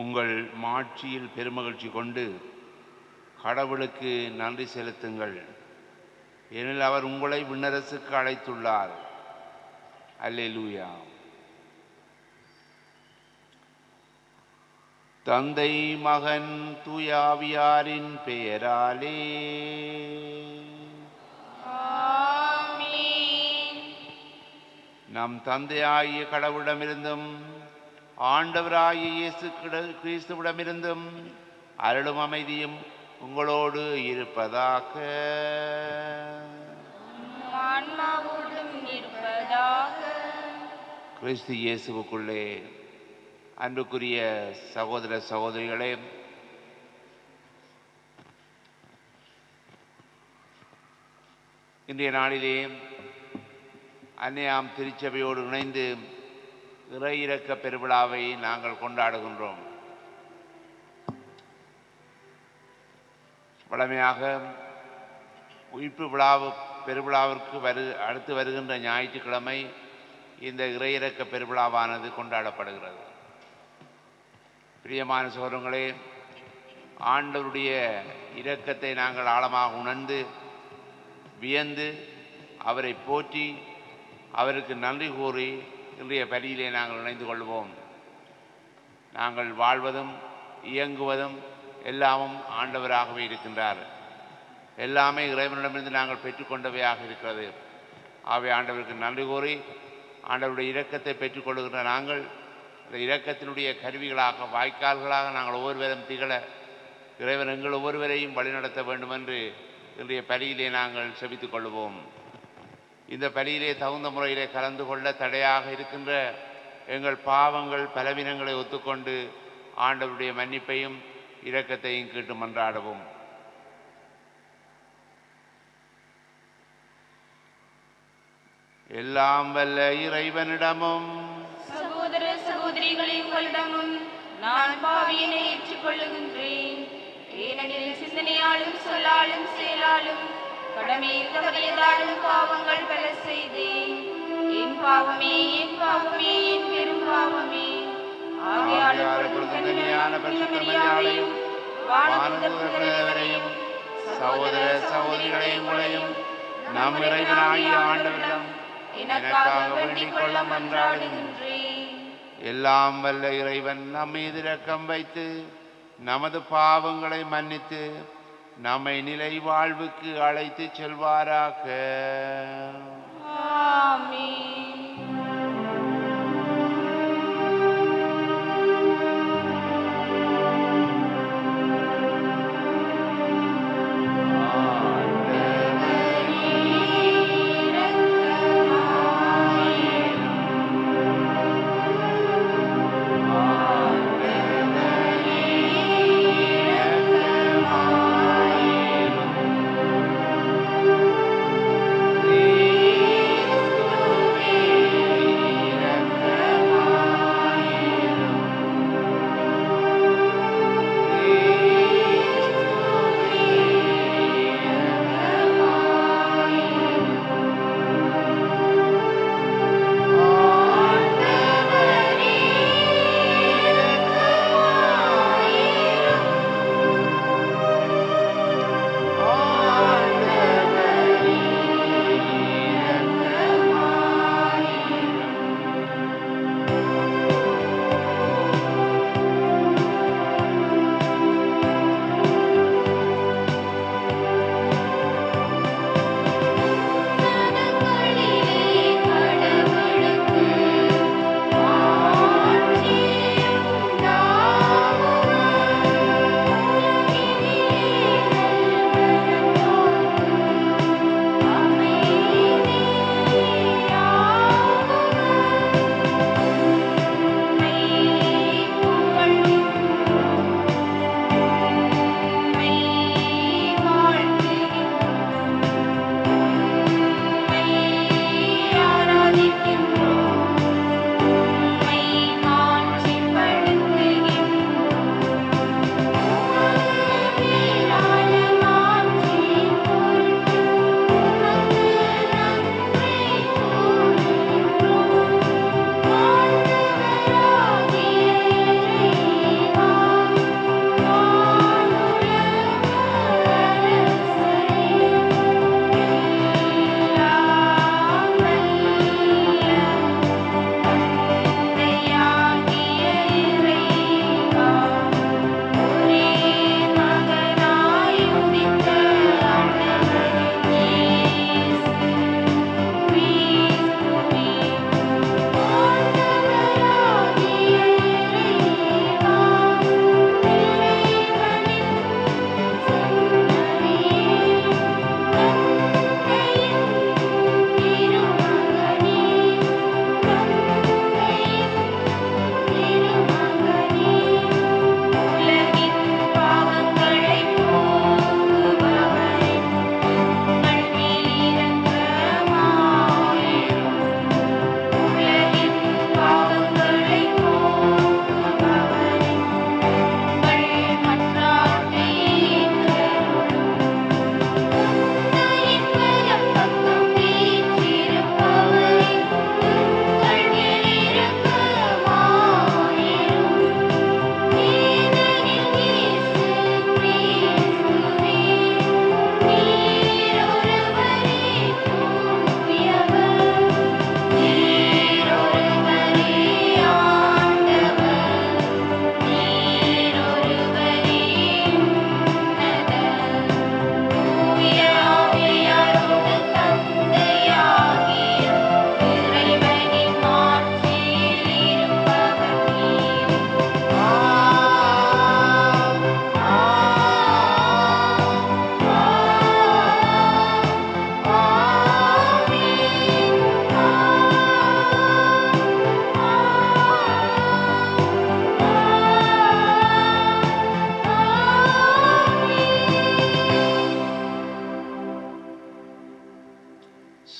உங்கள் மாட்சியில் பெருமகிழ்ச்சி கொண்டு கடவுளுக்கு நன்றி செலுத்துங்கள். ஏனெனில் அவர் உங்களை விண்ணரசுக்கு அழைத்துள்ளார். அல்லேலூயா. தந்தை மகன் தூய ஆவியாரின் பெயராலே ஆமென். நம் தந்தையாகிய கடவுளிடமிருந்தும் ஆண்டவராகிய இயேசு கிறிஸ்துவிடமிருந்தும் அருளும் அமைதியும் உங்களோடு இருப்பதாக. ஆன்மாவோடும் இருப்பதாக. கிறிஸ்து இயேசுவுக்குள்ளே அன்புக்குரிய சகோதர சகோதரிகளே, இன்றைய நாளிலே அன்னையாம் திருச்சபையோடு இணைந்து இறை இரக்க பெருவிழாவை நாங்கள் கொண்டாடுகின்றோம். வழமையாக உயிர்ப்பு பெருவிழாவிற்கு அடுத்து வருகின்ற ஞாயிற்றுக்கிழமை இந்த இறை இரக்க பெருவிழாவானது கொண்டாடப்படுகிறது. பிரியமான சகோதரங்களே, ஆண்டவருடைய இரக்கத்தை நாங்கள் ஆழமாக உணர்ந்து வியந்து அவரை போற்றி அவருக்கு நன்றி கூறி இன்றைய பலியிலே நாங்கள் இணைந்து கொள்வோம். நாங்கள் வாழ்வதும் இயங்குவதும் எல்லாமும் ஆண்டவராகவே இருக்கின்றார். எல்லாமே இறைவனிடமிருந்து நாங்கள் பெற்றுக்கொண்டவையாக இருக்கிறது. ஆகவே ஆண்டவருக்கு நன்றி கூறி ஆண்டவருடைய இரக்கத்தை பெற்றுக்கொள்கின்ற நாங்கள் இந்த இரக்கத்தினுடைய கருவிகளாக, வாய்க்கால்களாக நாங்கள் ஒவ்வொருவரும் திகழ இறைவன் எங்கள் ஒவ்வொருவரையும் வழிநடத்த வேண்டும் என்று இன்றைய பலியிலே நாங்கள் செபித்துக் கொள்வோம். இந்த பலியிலே தகுந்த முறையிலே கலந்து கொள்ள தடையாக இருக்கின்ற எங்கள் பாவங்கள் பலவீனங்களை ஒத்துக்கொண்டு ஆண்டவருடைய மன்னிப்பையும் இரக்கத்தையும் கேட்டு மன்றாடவும். எல்லாம் வல்ல இறைவனிடமும் சகோதர சகோதரிகளே, உங்களிடமும் நான் பாவியினை ஏற்றுக்கொள்ளுகின்றேன். ஏனெனில் சிந்தனையாலும் சொல்லாலும் செயலாலும் கடமையில் தவறியதாலும் பாவங்கள் பல செய்தேன். என் பாவமே, என் பாவமே, என் பெரும் பாவமே. ஆகையால் கன்னியான பரிசுத்த மரியாதையும் வானதூதர்களையும் சகோதர சகோதரிகளையும் உங்களையும் நம் இறைவனாகிய ஆண்டவரிடம் எனக்காக வேண்டிக் கொள்ள மன்றாடுகின்றேன். எல்லாம் வல்ல இறைவன் நம் மீது இரக்கம் வைத்து நமது பாவங்களை மன்னித்து நம்மை நிலை வாழ்வுக்கு அழைத்து செல்வாராக. ஆமென். நீ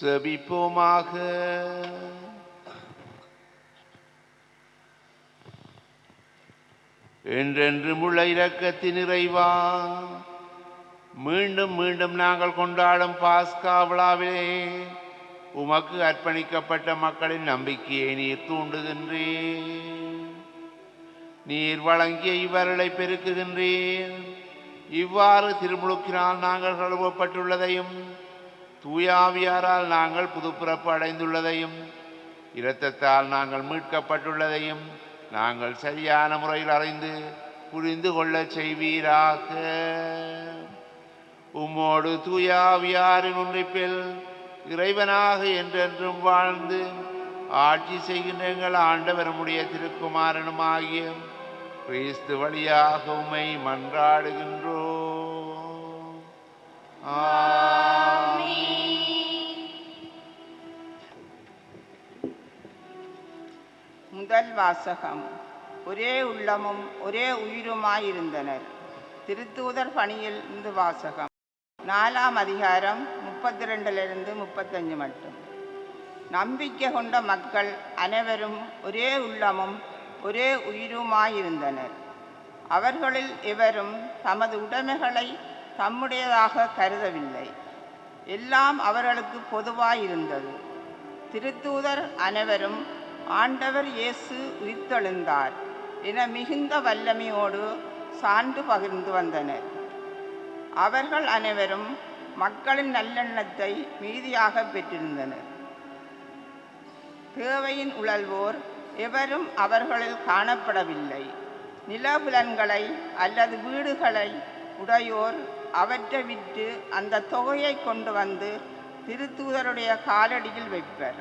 செபிப்போமாக. என்றென்றும் உள்ள இரக்கத்தின் நிறைவா, மீண்டும் மீண்டும் நாங்கள் கொண்டாடும் பாஸ்கா விழாவிலே உமக்கு அர்ப்பணிக்கப்பட்ட மக்களின் நம்பிக்கையை நீர் தூண்டுகின்றீர். நீர் வழங்கிய இவர்களை பெருக்குகின்றீர். இவ்வாறு திருமுழுக்கினால் நாங்கள் கழுவப்பட்டுள்ளதையும் தூயாவியாரால் நாங்கள் புதுப்பிறப்பு அடைந்துள்ளதையும் இரத்தத்தால் நாங்கள் மீட்கப்பட்டுள்ளதையும் நாங்கள் சரியான முறையில் அறிந்து புரிந்து கொள்ள செய்வீராக. உம்மோடு தூயாவியாரின் ஒன்றிப்பில் இறைவனாக என்றென்றும் வாழ்ந்து ஆட்சி செய்கின்ற எங்கள் ஆண்டவரமுடைய திருக்குமாரனும் ஆகிய கிறிஸ்து வழியாக உம்மை மன்றாடுகின்றோம். முதல் வாசகம். ஒரே உள்ளமும் ஒரே உயிருமாயிருந்தனர். திருத்தூதர் பணியில் இருந்து வாசகம். 4ஆம் அதிகாரம் 32 35 மட்டும். நம்பிக்கை கொண்ட மக்கள் அனைவரும் ஒரே உள்ளமும் ஒரே உயிருமாயிருந்தனர். அவர்களில் எவரும் தமது உடைமைகளை தம்முடையதாக கருதவில்லை. எல்லாம் அவர்களுக்கு பொதுவாயிருந்தது. திருத்தூதர் அனைவரும் ஆண்டவர் இயேசு உயிர்த்தெழுந்தார் என மிகுந்த வல்லமையோடு சான்று பகிர்ந்து வந்தனர். அவர்கள் அனைவரும் மக்களின் நல்லெண்ணத்தை மீதியாக பெற்றிருந்தனர். தேவையின் உழல்வோர் எவரும் அவர்களில் காணப்படவில்லை. நிலபுலன்களை அல்லது வீடுகளை உடையோர் அவற்றை விற்று அந்த தொகையை கொண்டு வந்து திருத்தூதருடைய காலடியில் வைப்பர்.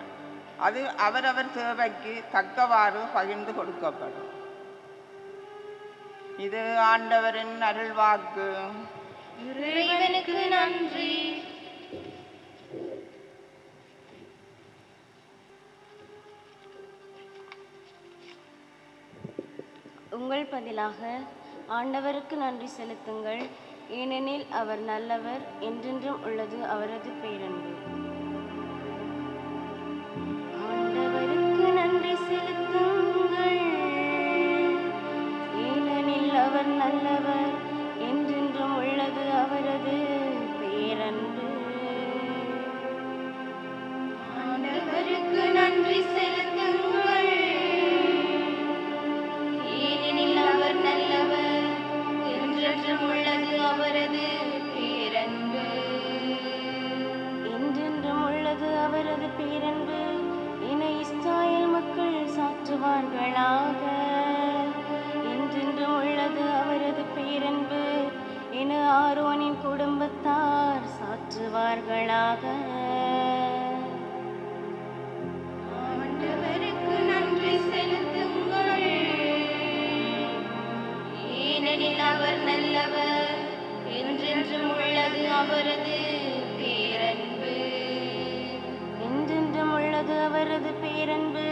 அது அவரவர் தேவைக்கு தக்கவாறு பகிர்ந்து கொடுக்கப்படும். இது ஆண்டவரின் அருள்வாக்கு. இறைவனுக்கு நன்றி. உங்கள் பதிலாக ஆண்டவருக்கு நன்றி செலுத்துங்கள், ஏனெனில் அவர் நல்லவர், என்றென்றும் உள்ளது அவரது பேரன்பு. ஆண்டவருக்கு நன்றி செலுத்துங்கள், ஏனெனில் அவர் நல்லவர், என்றென்றும் உள்ளது அவரது பேரன்பு. ஆண்டவருக்கு நன்றி செலுத்துங்கள், ஏனெனில் அவர் நல்லவர், என்றென்றும் உள்ளது அவரது பேரன்பு. என்றென்றும் உள்ளது அவரது பேரன்பு என இஸ்ராயேல் மக்கள் சாற்றுவார்களாக. என்றென்றும் உள்ளது அவரது பேரன்பு என ஆரோனின் குடும்பத்தார் சாற்றுவார்களாக. ஆண்டவருக்கு நன்றி செலுத்துங்கள், ஏனெனில் அவர் நல்லவர், என்றென்றும் உள்ளது அவரது பேரன்பு. என்றென்றும் உள்ளது அவரது பேரன்பு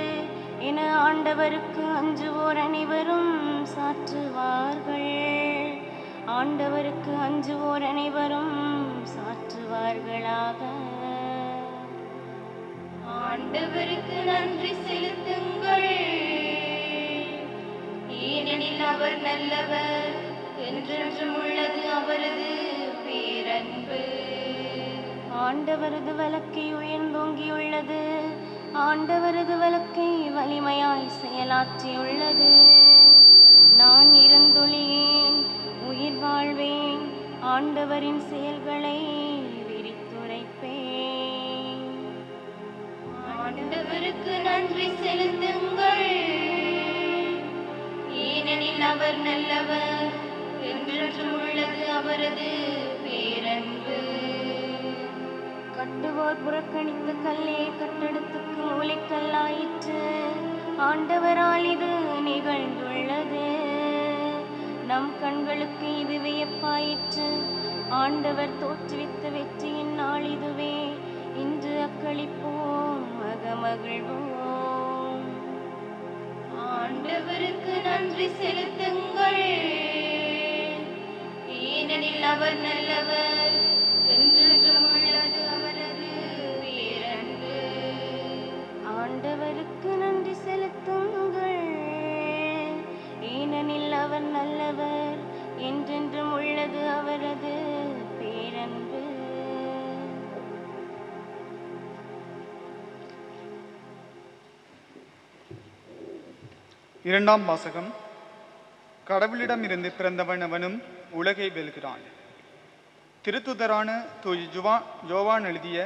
என ஆண்டவருக்கு அஞ்சுவோர் அனைவரும் சாற்றுவார்கள். ஆண்டவருக்கு அஞ்சுவோர் அனைவரும் சாற்றுவார்களாக. ஆண்டவருக்கு நன்றி செலுத்துங்கள், ஏனெனில் அவர் நல்லவர், என்றென்றும் உள்ளது அவரது பேரன்பு. ஆண்டவரது வலக்கை உயர்ந்தோங்கியுள்ளது, ஆண்டவரது வலக்கை வலிமையாய் செயலாற்றியுள்ளது. நான் இருந்தொழியேன், உயிர் வாழ்வேன், ஆண்டவரின் செயல்களை விரித்துரைப்பேன். ஆண்டவருக்கு நன்றி செலுத்துங்கள், ஏனெனில் அவர் நல்லவர், என்றென்றும் உள்ளது அவரது பேரன்பு. கட்டுவோர் புறக்கணித்த கல்லே கட்டடத்துக்கு மூலைக்கல்லாயிற்று, ஆண்டவரால் இது நிகழ்ந்துள்ளது. நம் கண்களுக்கு இது வியப்பாயிற்று, ஆண்டவர் தோற்றுவித்த வெற்றியின் நாள் இதுவே. இன்று அக்களிப்போம், மகமகிழ்வோம். ஆண்டவருக்கு நன்றி செலுத்துங்கள், ஏனெனில் அவர் நல்லவர், என்றென்றும் உள்ளது அவரது பேரன்பு. அவர் நல்லவர், என்றென்றும் உள்ளது அவரது பேரன்பு. இரண்டாம் வாசகம். கடவுளிடமிருந்து பிறந்தவன் அவனும் உலகை வெல்கிறான். திருத்துதரான தூய் யோவான் எழுதிய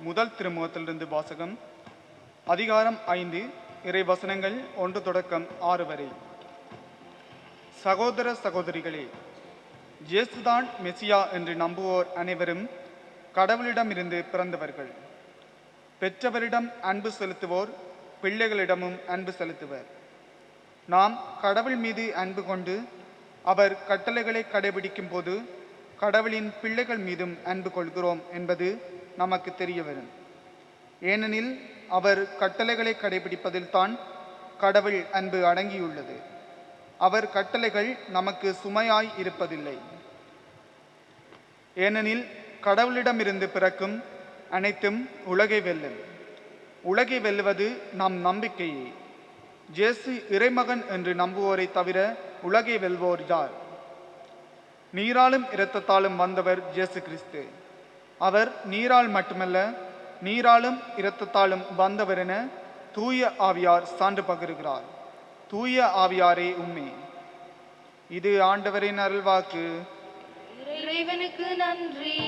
முதல் திருமுகத்திலிருந்து வாசகம். அதிகாரம் 5, இறை வசனங்கள் 1 தொடக்கம் 6 வரை. சகோதர சகோதரிகளே, இயேசுதான் மெசியா என்று நம்புவோர் அனைவரும் கடவுளிடமிருந்து பிறந்தவர்கள். பெற்றவரிடம் அன்பு செலுத்துவோர் பிள்ளைகளிடமும் அன்பு செலுத்துவர். நாம் கடவுள் மீது அன்பு கொண்டு அவர் கட்டளைகளை கடைபிடிக்கும் போது கடவுளின் பிள்ளைகள் மீதும் அன்பு கொள்கிறோம் என்பது நமக்கு தெரிய வரும். ஏனெனில் அவர் கட்டளைகளை கடைபிடிப்பதில் தான் கடவுள் அன்பு அடங்கியுள்ளது. அவர் கட்டளைகள் நமக்கு சுமையாய் இருப்பதில்லை. ஏனெனில் கடவுளிடமிருந்து பிறக்கும் அனைத்தும் உலகை வெல்லும். உலகை வெல்லுவது நம் நம்பிக்கையே. இயேசு இறைமகன் என்று நம்புவோரை தவிர உலகை வெல்வோர் யார்? நீராலும் இரத்தத்தாலும் வந்தவர் இயேசு கிறிஸ்து. அவர் நீரால் மட்டுமல்ல, நீராலும் இரத்தத்தாலும் வந்தவர் என தூய ஆவியார் சான்று பகருகிறார். தூய ஆவியாரே உண்மை. இது ஆண்டவரின் அருள்வாக்கு. இறைவனுக்கு நன்றி.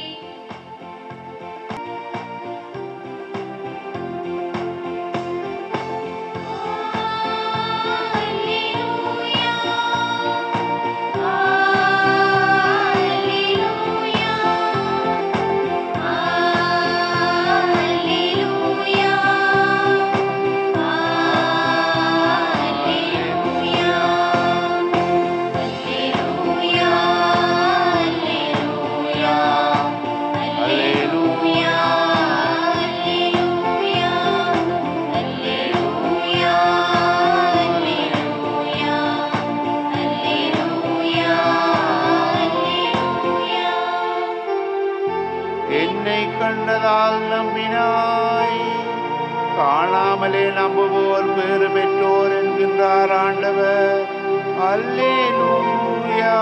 என்னை கண்டதால் நம்பினாய், காணாமலே நம்புவோர் பேறு பெற்றோர் என்கின்றார் ஆண்டவர். அல்லேலூயா.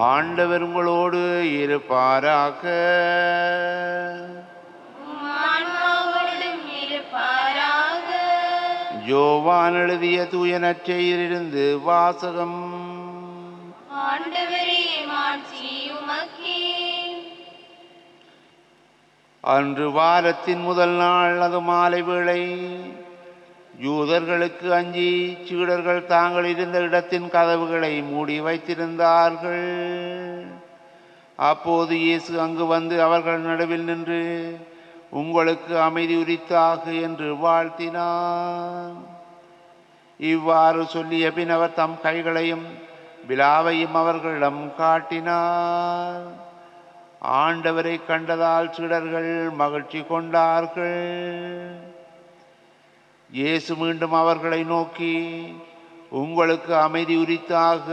ஆண்டவர் உங்களோடு இருப்பாராக. ஆன்மாவோடும் இருப்பாராக. யோவான் எழுதிய தூய நற்செய்தியிலிருந்து வாசகம். ஆண்டவரே, மாட்சி உமக்கே. அன்று வாரத்தின் முதல் நாள், அது மாலை வேளை, யூதர்களுக்கு அஞ்சி சீடர்கள் தாங்கள் இருந்த இடத்தின் கதவுகளை மூடி வைத்திருந்தார்கள். அப்போது இயேசு அங்கு வந்து அவர்கள் நடுவில் நின்று, உங்களுக்கு அமைதி உரித்தாக என்று வாழ்த்தினார். இவ்வாறு சொல்லிய பின் அவர் தம் கைகளையும் விலாவையும் அவர்களிடம் காட்டினார். ஆண்டவரை கண்டதால் சீடர்கள் மகிழ்ச்சி கொண்டார்கள். இயேசு மீண்டும் அவர்களை நோக்கி, உங்களுக்கு அமைதி உரித்தாக.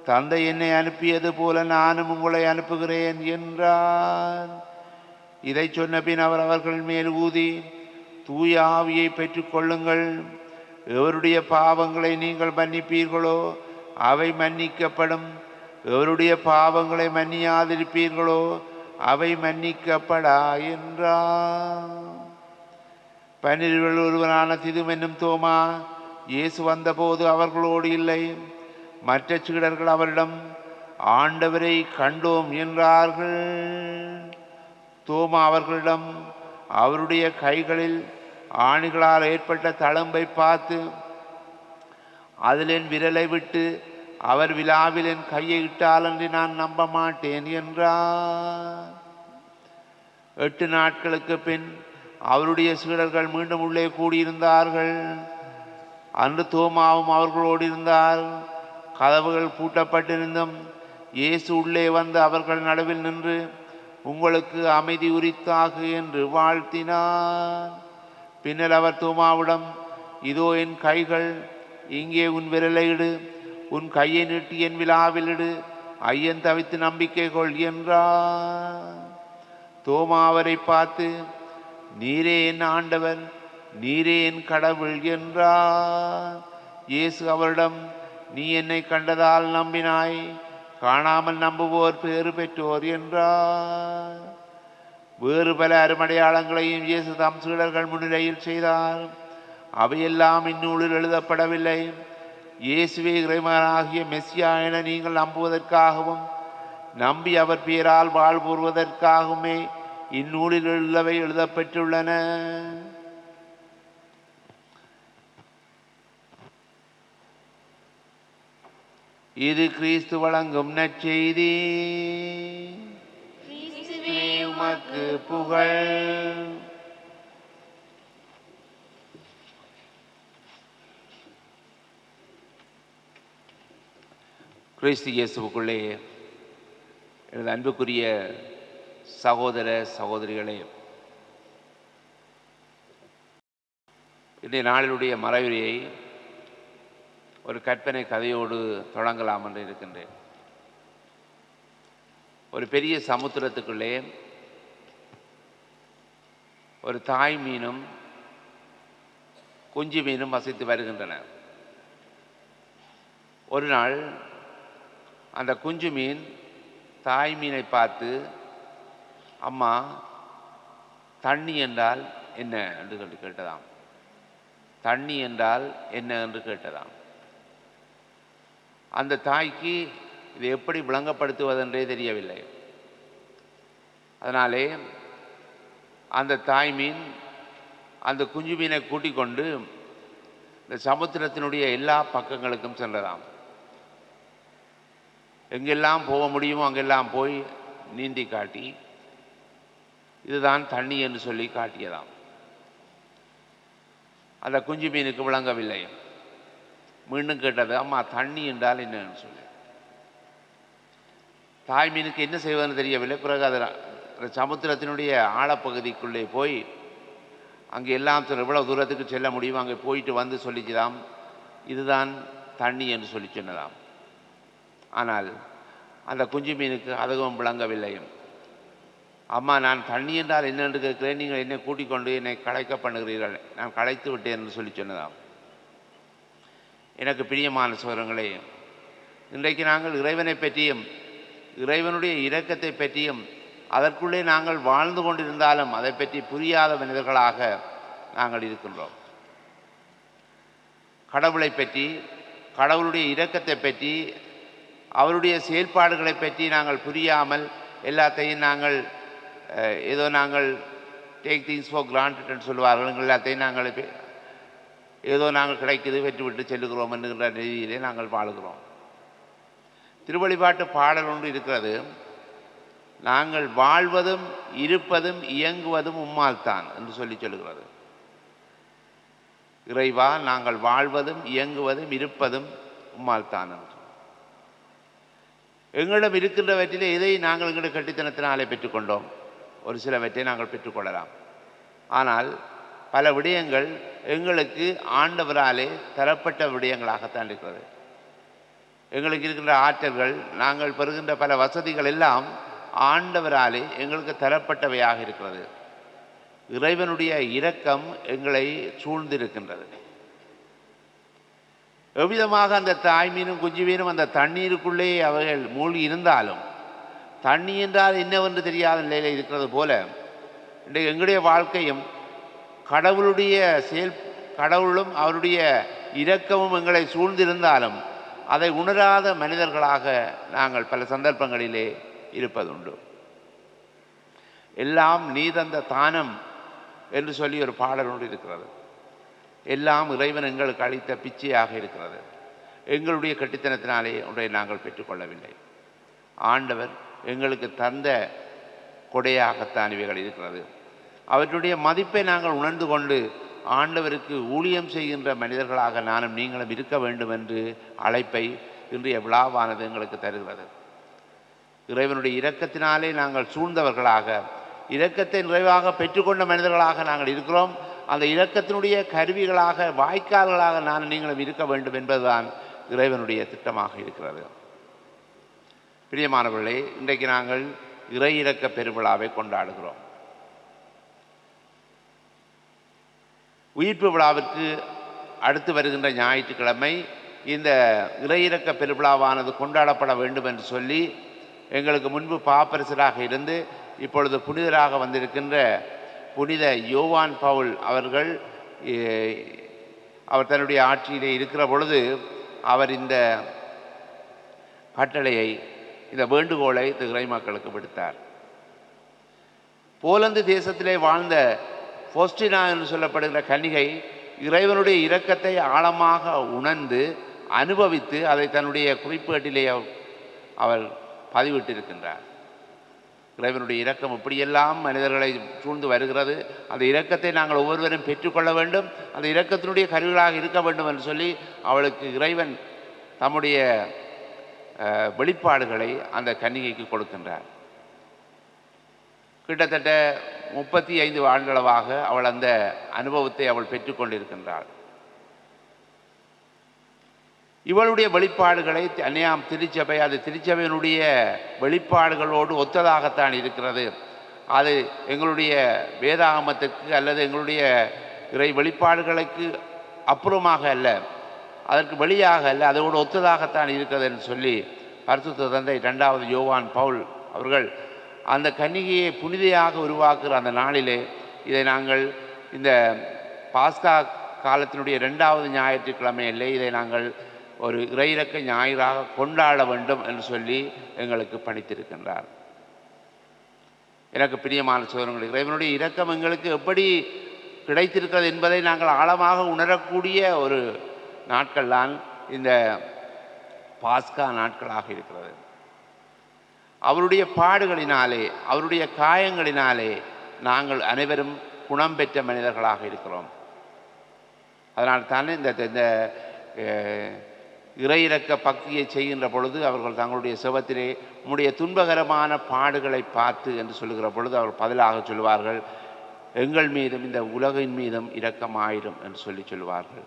தந்தை என்னை அனுப்பியது போல நானும் உங்களை அனுப்புகிறேன் என்றார். இதை சொன்ன பின் அவர் அவர்கள் மேல் ஊதி, தூய ஆவியை பெற்றுக்கொள்ளுங்கள். எவருடைய பாவங்களை நீங்கள் மன்னிப்பீர்களோ அவை மன்னிக்கப்படும். எவருடைய பாவங்களை மன்னியாதிருப்பீர்களோ அவை மன்னிக்கப்படா என்றார். 12 ஒருவரான திதும் என்னும் தோமா இயேசு வந்தபோது அவர்களோடு இல்லை. மற்ற சீடர்கள் அவரிடம், ஆண்டவரை கண்டோம் என்றார்கள். தோமா அவர்களிடம், அவருடைய கைகளில் ஆணிகளால் ஏற்பட்ட தழும்பை பார்த்து, அதில் என் விரலை விட்டு அவர் விலாவில் என் கையை இட்டாலன்றி நான் நம்ப மாட்டேன் என்றார். 8 நாட்களுக்கு பின் அவருடைய சீடர்கள் மீண்டும் உள்ளே கூடியிருந்தார்கள். அன்று தோமாவும் அவர்களோடு இருந்தார். கதவுகள் பூட்டப்பட்டிருந்தும் இயேசு உள்ளே வந்து அவர்கள் நடுவில் நின்று உங்களுக்கு அமைதி உரித்தாகு என்று வாழ்த்தினார். பின்னர் அவர் தோமாவிடம், இதோ என் கைகள், இங்கே உன் விரலை இடு, உன் கையை நீட்டி என் விழாவில் இடு, ஐயன் தவித்து நம்பிக்கை கொள் என்றார். தோமா அவரை பார்த்து, நீரே என் ஆண்டவர், நீரே என் கடவுள் என்றார். இயேசு அவரிடம், நீ என்னை கண்டதால் நம்பினாய், காணாமல் நம்புவோர் பேறு பெற்றோர் என்றார். வேறு பல அருமடையாளங்களையும் இயேசு தம் சீடர்கள் முன்னிலையில் செய்தார். அவையெல்லாம் இந்நூலில் எழுதப்படவில்லை. இயேசுவே இறைமகனாகிய மெஸ்ஸியா என நீங்கள் நம்புவதற்காகவும் நம்பி அவர் பெயரால் வாழ்வுறுவதற்காகவுமே இந்நூலில் உள்ளவை எழுதப்பெற்றுள்ளன. இது கிறிஸ்து வழங்கும் நற்செய்தி. கிறிஸ்துவே உமக்கு புகழ். கிறிஸ்து இயேசுவுக்குள்ளே எனது அன்புக்குரிய சகோதர சகோதரிகளே, இன்றைய நாளினுடைய மறைவுரையை ஒரு கற்பனை கதையோடு தொடங்கலாம் என்று இருக்கின்றேன். ஒரு பெரிய சமுத்திரத்துக்குள்ளே ஒரு தாய் மீனும் குஞ்சு மீனும் வசித்து வருகின்றன. ஒரு நாள் அந்த குஞ்சு மீன் தாய் மீனை பார்த்து, அம்மா, தண்ணி என்றால் என்ன என்று கேட்டதாம். தண்ணி என்றால் என்ன என்று கேட்டதாம். அந்த தாய்க்கு இதை எப்படி விளங்கப்படுத்துவதென்றே தெரியவில்லை. அதனாலே அந்த தாய் மீன் அந்த குஞ்சு மீனை கூட்டிக் கொண்டு இந்த சமுத்திரத்தினுடைய எல்லா பக்கங்களுக்கும் சென்றதாம். எங்கெல்லாம் போக முடியுமோ அங்கெல்லாம் போய் நீந்தி காட்டி இதுதான் தண்ணி என்று சொல்லி காட்டியதாம். அந்த குஞ்சு மீனுக்கு விளங்கவில்லை. மீண்டும் கேட்டது, அம்மா, தண்ணி என்றால் என்னன்னு சொல்லி. தாய் மீனுக்கு என்ன செய்வதுன்னு தெரியவில்லை. பிறகு அது சமுத்திரத்தினுடைய ஆழப்பகுதிக்குள்ளே போய் அங்கே எல்லாம் எவ்வளவு தூரத்துக்கு செல்ல முடியுமோ அங்கே போயிட்டு வந்து சொல்லிச்சுதாம், இதுதான் தண்ணி என்று சொல்லி சொன்னதாம். ஆனால் அந்த குஞ்சு மீனுக்கு அதுவும் விளங்கவில்லை. அம்மா, நான் தண்ணி என்றால் என்னென்று கேட்கிறேன், நீங்கள் என்னை கூட்டிக் கொண்டு என்னை களைக்க பண்ணுகிறீர்கள், நான் களைத்து விட்டேன் என்று சொல்லி சொன்னதாம். எனக்கு பிரியமான சகோதரங்களே, இன்றைக்கு நாங்கள் இறைவனை பற்றியும் இறைவனுடைய இரக்கத்தை பற்றியும் அதற்குள்ளே நாங்கள் வாழ்ந்து கொண்டிருந்தாலும் அதை பற்றி புரியாத மனிதர்களாக நாங்கள் இருக்கின்றோம். கடவுளை பற்றி, கடவுளுடைய இரக்கத்தை பற்றி, அவருடைய செயல்பாடுகளை பற்றி நாங்கள் புரியாமல் எல்லாத்தையும் நாங்கள் ஏதோ நாங்கள் டேக் திங்ஸ் ஃபார் கிராண்டட்னு சொல்லுவார்கள். எல்லாத்தையும் நாங்கள் ஏதோ நாங்கள் கிடைக்குது வெற்றி விட்டு செல்லுகிறோம் என்கிற நிலையிலே நாங்கள் வாழுகிறோம். திருவழிபாட்டு பாடல் ஒன்று இருக்கிறது, நாங்கள் வாழ்வதும் இருப்பதும் இயங்குவதும் உம்மால் தான் என்று சொல்லி சொல்லுகிறது. இறைவா, நாங்கள் வாழ்வதும் இயங்குவதும் இருப்பதும் உம்மால் தான் என்று. எங்களிடம் இருக்கின்றவற்றிலே இதை நாங்கள் எங்களுடைய கட்டித்தனத்தினாலே பெற்றுக்கொண்டோம். ஒரு சிலவற்றை நாங்கள் பெற்றுக்கொள்ளலாம். ஆனால் பல விடயங்கள் எங்களுக்கு ஆண்டவராலே தரப்பட்ட விடயங்களாகத்தான் இருக்கிறது. எங்களுக்கு இருக்கின்ற ஆற்றல்கள், நாங்கள் பெறுகின்ற பல வசதிகள் எல்லாம் ஆண்டவராலே எங்களுக்கு தரப்பட்டவையாக இருக்கிறது. இறைவனுடைய இரக்கம் எங்களை சூழ்ந்திருக்கின்றது. எவ்விதமாக அந்த தாய் மீனும் குஞ்சு மீனும் அந்த தண்ணீருக்குள்ளே அவைகள் மூழ்கி இருந்தாலும் தண்ணி என்றால் என்னவென்று தெரியாத நிலையில் இருக்கிறது போல இன்றைக்கு எங்களுடைய வாழ்க்கையும் கடவுளுடைய கடவுளும் அவருடைய இரக்கமும் எங்களை சூழ்ந்திருந்தாலும் அதை உணராத மனிதர்களாக நாங்கள் பல சந்தர்ப்பங்களிலே இருப்பதுண்டு. எல்லாம் நீ தந்த தானம் என்று சொல்லி ஒரு பாடல் ஒன்று இருக்கிறது. எல்லாம் இறைவன் எங்களுக்கு அளித்த பிச்சையாக இருக்கிறது. எங்களுடைய கட்டித்தனத்தினாலே ஒன்றை நாங்கள் பெற்றுக்கொள்ளவில்லை. ஆண்டவர் எங்களுக்கு தந்த கொடையாகத்தான் இவைகள் இருக்கிறது. அவற்றுடைய மதிப்பை நாங்கள் உணர்ந்து கொண்டு ஆண்டவருக்கு ஊழியம் செய்கின்ற மனிதர்களாக நானும் நீங்களும் இருக்க வேண்டும் என்று அழைப்பை இன்றைய விழாவானது எங்களுக்கு தருகிறது. இறைவனுடைய இரக்கத்தினாலே நாங்கள் சூழ்ந்தவர்களாக, இரக்கத்தை நிறைவாக பெற்றுக்கொண்ட மனிதர்களாக நாங்கள் இருக்கிறோம். அந்த இரக்கத்தினுடைய கருவிகளாக, வாய்க்கால்களாக நீங்களும் இருக்க வேண்டும் என்பதுதான் இறைவனுடைய திட்டமாக இருக்கிறது. பிரியமானவர்களே, இன்றைக்கு நாங்கள் இறை இரக்க பெருவிழாவை கொண்டாடுகிறோம். உயிர்ப்பு விழாவிற்கு அடுத்து வருகின்ற ஞாயிற்றுக்கிழமை இந்த இறை இரக்க பெருவிழாவானது கொண்டாடப்பட வேண்டும் என்று சொல்லி எங்களுக்கு முன்பு பாப்பரசராக இருந்து இப்பொழுது புனிதராக வந்திருக்கின்ற புனித யோவான் பவுல் அவர்கள் அவர் தன்னுடைய ஆட்சியிலே இருக்கிற பொழுது அவர் இந்த கட்டளையை, இந்த வேண்டுகோளை இறை மக்களுக்கு விடுத்தார். போலந்து தேசத்திலே வாழ்ந்த ஃபோஸ்டினா என்று சொல்லப்படுகிற கன்னிகை இறைவனுடைய இரக்கத்தை ஆழமாக உணர்ந்து அனுபவித்து அதை தன்னுடைய குறிப்பேட்டிலே அவர் பதிவிட்டிருக்கின்றார். இறைவனுடைய இரக்கம் இப்படியெல்லாம் மனிதர்களை சூழ்ந்து வருகிறது, அந்த இரக்கத்தை நாங்கள் ஒவ்வொருவரும் பெற்றுக்கொள்ள வேண்டும், அந்த இரக்கத்தினுடைய கருவிகளாக இருக்க வேண்டும் என்று சொல்லி அவளுக்கு இறைவன் தம்முடைய வெளிப்பாடுகளை அந்த கன்னிகைக்கு கொடுக்கின்றார். கிட்டத்தட்ட 35 ஆண்டுகளவாக அவள் அந்த அனுபவத்தை அவள் பெற்றுக்கொண்டிருக்கின்றாள். இவளுடைய வெளிப்பாடுகளை அன்னையாம் திருச்சபை, அது திருச்சபையினுடைய வெளிப்பாடுகளோடு ஒத்ததாகத்தான் இருக்கிறது. அது எங்களுடைய வேதாகமத்திற்கு அல்லது எங்களுடைய இறை வெளிப்பாடுகளுக்கு அப்புறமாக அல்ல, அதற்கு வெளியாக அல்ல, அதோடு ஒத்ததாகத்தான் இருக்கிறது என்று சொல்லி பரிசுத்த தந்தை 2வது யோவான் பவுல் அவர்கள் அந்த கன்னிகையை புனிதையாக உருவாக்குகிற அந்த நாளிலே இதை நாங்கள் இந்த பாஸ்கா காலத்தினுடைய 2வது ஞாயிற்றுக்கிழமையிலே இதை நாங்கள் ஒரு இறையிறக்க ஞாயிறாக கொண்டாட வேண்டும் என்று சொல்லி எங்களுக்கு பணித்திருக்கின்றார். எனக்கு பிரியமான சோதரங்கள், இறைவனுடைய இரக்கம் எங்களுக்கு எப்படி கிடைத்திருக்கிறது என்பதை நாங்கள் ஆழமாக உணரக்கூடிய ஒரு நாட்கள் தான் இந்த பாஸ்கா நாட்களாக இருக்கிறது. அவருடைய பாடுகளினாலே, அவருடைய காயங்களினாலே நாங்கள் அனைவரும் குணம் பெற்ற மனிதர்களாக இருக்கிறோம். அதனால் தானே இந்த இறையிறக்க பக்தியை செய்கின்ற பொழுது அவர்கள் தங்களுடைய செபத்திலே உம்முடைய துன்பகரமான பாடுகளை பார்த்து என்று சொல்லுகிற பொழுது அவர் பதிலாக சொல்லுவார்கள், எங்கள் மீதும் இந்த உலகின் மீதும் இரக்கமாயிரும் என்று சொல்லுவார்கள்.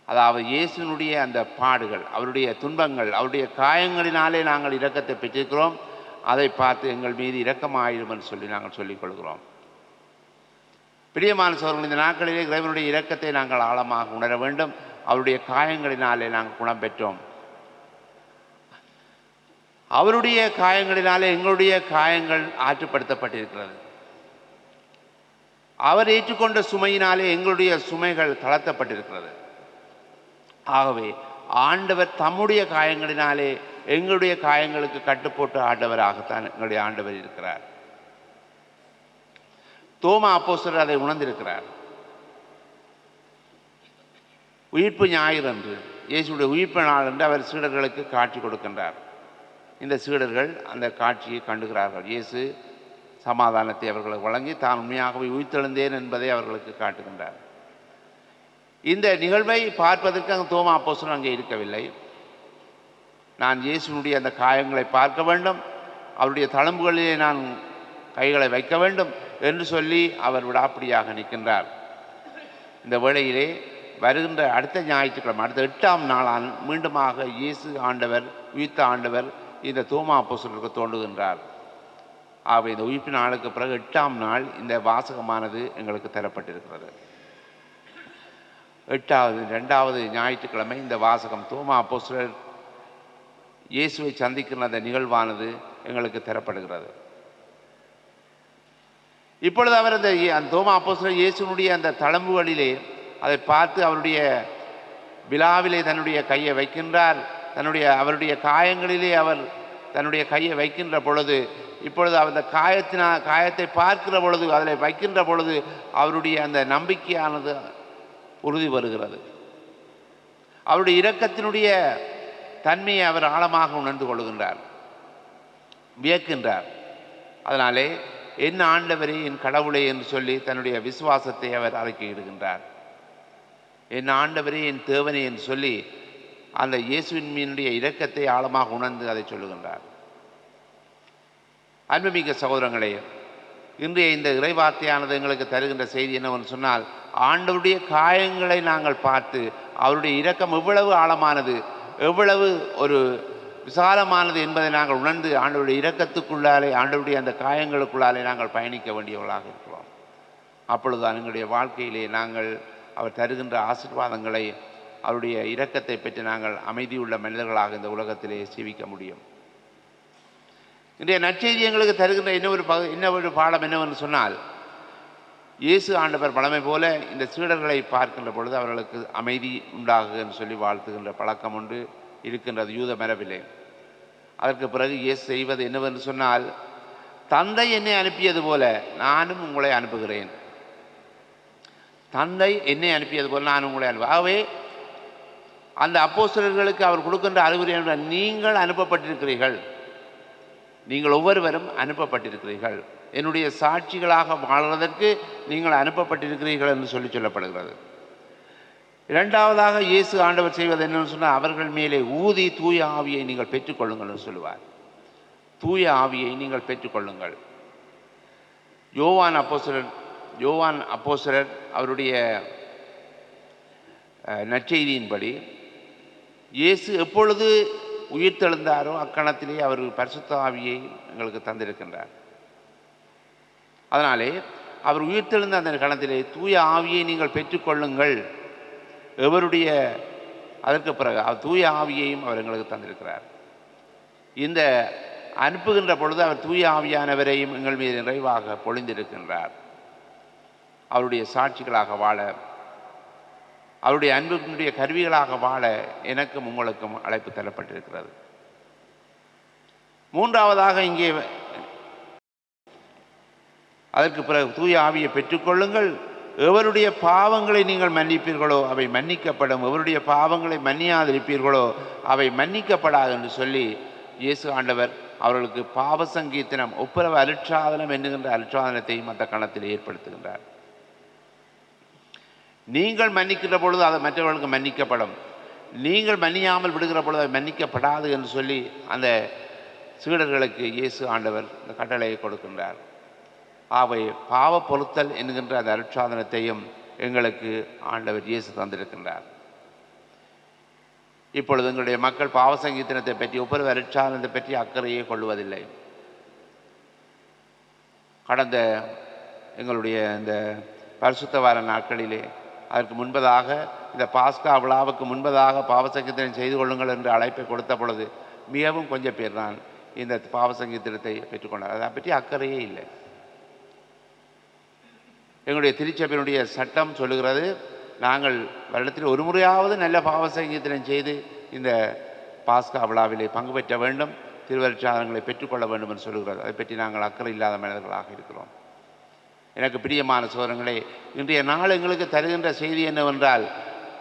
அதாவது இயேசுனுடைய அந்த பாடுகள், அவருடைய துன்பங்கள், அவருடைய காயங்களினாலே நாங்கள் இரக்கத்தை பெற்றிருக்கிறோம், அதை பார்த்து எங்கள் மீது இரக்கமாயிரும் என்று சொல்லி நாங்கள் சொல்லிக் கொள்கிறோம். பிரியமான சோதரர்கள், இந்த நாட்களிலே இறைவனுடைய இரக்கத்தை நாங்கள் ஆழமாக உணர வேண்டும். அவருடைய காயங்களினாலே நாங்கள் குணம் பெற்றோம். அவருடைய காயங்களினாலே எங்களுடைய காயங்கள் ஆற்றுப்படுத்தப்பட்டிருக்கிறது. அவர் ஏற்றுக்கொண்ட சுமையினாலே எங்களுடைய சுமைகள் தளர்த்தப்பட்டிருக்கிறது. ஆகவே ஆண்டவர் தம்முடைய காயங்களினாலே எங்களுடைய காயங்களுக்கு கட்டுப்போட்டு ஆண்டவராகத்தான் எங்களுடைய ஆண்டவர் இருக்கிறார். தோமா அப்போஸ்தலர் அதை உணர்ந்திருக்கிறார். உயிர்ப்பு ஞாயிறு அன்று, இயேசுடைய உயிர்ப்பு நாள் என்று அவர் சீடர்களுக்கு காட்சி கொடுக்கின்றார். இந்த சீடர்கள் அந்த காட்சியை கண்டுகிறார்கள். இயேசு சமாதானத்தை அவர்களுக்கு வழங்கி தான் உண்மையாகவே உயிர்த்தெழுந்தேன் என்பதை அவர்களுக்கு காட்டுகின்றார். இந்த நிகழ்வை பார்ப்பதற்கு அங்கே தோமா அப்போஸ்தலன் அங்கே இருக்கவில்லை. நான் இயேசுனுடைய அந்த காயங்களை பார்க்க வேண்டும், அவருடைய தழும்புகளிலே நான் கைகளை வைக்க வேண்டும் என்று சொல்லி அவர் விடாப்பிடியாக நிற்கின்றார். இந்த வேளையிலே வருகின்ற அடுத்த ஞாயிற்றுக்கிழமை, அடுத்த 8ஆம் நாளான் மீண்டுமாக இயேசு ஆண்டவர், உயிர்த்த ஆண்டவர் இந்த தோமா அப்போஸ்தலருக்கு தோன்றுகின்றார். ஆகவே இந்த உயிர்ப்பு நாளுக்கு பிறகு 8ஆம் நாள் இந்த வாசகமானது எங்களுக்கு தரப்பட்டிருக்கிறது. 2வது ஞாயிற்றுக்கிழமை இந்த வாசகம், தோமா அப்போஸ்தலர் இயேசுவை சந்திக்கிற அந்த நிகழ்வானது எங்களுக்கு தரப்படுகிறது. இப்பொழுது அவர் அந்த தோமா அப்போஸ்தலர் இயேசுனுடைய அந்த தழும்புகளிலே அதை பார்த்து அவருடைய விழாவிலே தன்னுடைய கையை வைக்கின்றார். அவருடைய காயங்களிலே அவர் தன்னுடைய கையை வைக்கின்ற பொழுது, இப்பொழுது அந்த காயத்தை பார்க்கிற பொழுது, அதில் வைக்கின்ற பொழுது அவருடைய அந்த நம்பிக்கையானது உறுதி வருகிறது. அவருடைய இரக்கத்தினுடைய தன்மையை அவர் ஆழமாக உணர்ந்து கொள்கின்றார், வியக்கின்றார். அதனாலே என் ஆண்டவரே, என் கடவுளே என்று சொல்லி தன்னுடைய விசுவாசத்தை அவர் அறிக்கையிடுகின்றார். என் ஆண்டவரே, என் தேவனே என்று சொல்லி அந்த இயேசுவின் மீனுடைய இரக்கத்தை ஆழமாக உணர்ந்து அதை சொல்லுகின்றார். அன்புமிக்க சகோதரங்களே, இன்றைய இந்த இறைவார்த்தையானது எங்களுக்கு தருகின்ற செய்தி என்னவென்று சொன்னால், ஆண்டவருடைய காயங்களை நாங்கள் பார்த்து அவருடைய இரக்கம் எவ்வளவு ஆழமானது, எவ்வளவு ஒரு விசாலமானது என்பதை நாங்கள் உணர்ந்து ஆண்டவருடைய இரக்கத்துக்குள்ளாலே, ஆண்டவருடைய அந்த காயங்களுக்குள்ளாலே நாங்கள் பயணிக்க வேண்டியவர்களாக இருக்கிறோம். அப்பொழுதுதான் எங்களுடைய வாழ்க்கையிலே நாங்கள் அவர் தருகின்ற ஆசீர்வாதங்களை, அவருடைய இரக்கத்தை பெற்று நாங்கள் அமைதியுள்ள மனிதர்களாக இந்த உலகத்திலே ஜீவிக்க முடியும். இன்றைய நற்செய்தி எங்களுக்கு தருகின்ற இன்னொரு பாடம் என்னவென்று சொன்னால், இயேசு ஆண்டவர் பழமை போல இந்த சீடர்களை பார்க்கின்ற பொழுது அவர்களுக்கு அமைதி உண்டாகுன்னு சொல்லி வாழ்த்துகின்ற பழக்கம் ஒன்று இருக்கின்றது யூத மரபிலே. அதற்கு பிறகு இயேசு செய்வது என்னவென்று சொன்னால், தந்தை என்னை அனுப்பியது போல நானும் உங்களை அனுப்புகிறேன். தந்தை என்னை அனுப்பியது போல நான் உங்களை ஆகவே அந்த அப்போஸ்தலர்களுக்கு அவர் கொடுக்கின்ற அறிவுரை என்ற, நீங்கள் அனுப்பப்பட்டிருக்கிறீர்கள், நீங்கள் ஒவ்வொருவரும் அனுப்பப்பட்டிருக்கிறீர்கள், என்னுடைய சாட்சிகளாக வாழ்வதற்கு நீங்கள் அனுப்பப்பட்டிருக்கிறீர்கள் என்று சொல்லப்படுகிறது. இரண்டாவதாக இயேசு ஆண்டவர் செய்வது என்னன்னு சொன்னால், அவர்கள் மேலே ஊதி தூய ஆவியை நீங்கள் பெற்றுக்கொள்ளுங்கள் என்று சொல்லுவார். தூய ஆவியை நீங்கள் பெற்றுக்கொள்ளுங்கள். யோவான் அப்போஸ்தலர் அவருடைய நற்செய்தியின்படி இயேசு எப்பொழுது உயிர்த்தெழுந்தாரோ அக்கணத்திலே அவர் பரிசுத்த ஆவியை எங்களுக்கு தந்திருக்கின்றார். அதனாலே அவர் உயிர்த்தெழுந்த அந்த கணத்திலே தூய ஆவியை நீங்கள் பெற்றுக்கொள்ளுங்கள். எவருடைய அதற்கு பிறகு தூய ஆவியையும் அவர் எங்களுக்கு தந்திருக்கிறார். இந்த அனுப்புகின்ற பொழுது அவர் தூய ஆவியானவரையும் எங்கள் மீது நிறைவாக பொழிந்திருக்கின்றார். அவருடைய சாட்சிகளாக வாழ, அவருடைய அன்பினுடைய கருவிகளாக வாழ எனக்கும் உங்களுக்கும் அழைப்பு தரப்பட்டிருக்கிறது. மூன்றாவதாக இங்கே அதற்கு பிறகு தூய ஆவியை பெற்றுக்கொள்ளுங்கள். எவருடைய பாவங்களை நீங்கள் மன்னிப்பீர்களோ அவை மன்னிக்கப்படும், எவருடைய பாவங்களை மன்னியாதிருப்பீர்களோ அவை மன்னிக்கப்படாது என்று சொல்லி இயேசு ஆண்டவர் அவர்களுக்கு பாவ சங்கீர்த்தனம், ஒப்புரவு அருட்சாதனம் என்கின்ற அருட்சாதனத்தையும் அந்த கணத்தில் ஏற்படுத்துகின்றார். நீங்கள் மன்னிக்கின்ற பொழுது அது மற்றவர்களுக்கு மன்னிக்கப்படும், நீங்கள் மன்னியாமல் விடுகிற பொழுது அது மன்னிக்கப்படாது என்று சொல்லி அந்த சீடர்களுக்கு இயேசு ஆண்டவர் இந்த கட்டளையை கொடுக்கின்றார். அவை பாவ பொருத்தல் என்கின்ற அந்த அருட்சாதனத்தையும் எங்களுக்கு ஆண்டவர் இயேசு தந்திருக்கின்றார். இப்பொழுது எங்களுடைய மக்கள் பாவ சங்கீர்த்தனத்தை பற்றி, ஒவ்வொரு அருட்சாதனத்தை பற்றி அக்கறையே கொள்வதில்லை. கடந்த எங்களுடைய இந்த பரிசுத்த வார நாட்களிலே அதற்கு முன்பதாக, இந்த பாஸ்கா விழாவுக்கு முன்பதாக பாவ சங்கீர்த்தனம் செய்து கொள்ளுங்கள் என்று அழைப்பை கொடுத்த பொழுது மிகவும் கொஞ்சம் பேர் தான் இந்த பாவ சங்கீர்த்தனத்தை பெற்றுக்கொண்டார். அதை பற்றி அக்கறையே இல்லை. எங்களுடைய திருச்சபையினுடைய சட்டம் சொல்லுகிறது, நாங்கள் வருடத்தில் ஒரு முறையாவது நல்ல பாவ சங்கீர்த்தனம் செய்து இந்த பாஸ்கா விழாவிலே பங்கு பெற்ற வேண்டும், திருவருட்சாதனங்களை பெற்றுக்கொள்ள வேண்டும் என்று சொல்லுகிறது. அதை பற்றி நாங்கள் அக்கறை இல்லாத மனிதர்களாக இருக்கிறோம். எனக்கு பிரியமான சோதரங்களே, இன்றைய நாள் எங்களுக்கு தருகின்ற செய்தி என்னவென்றால்,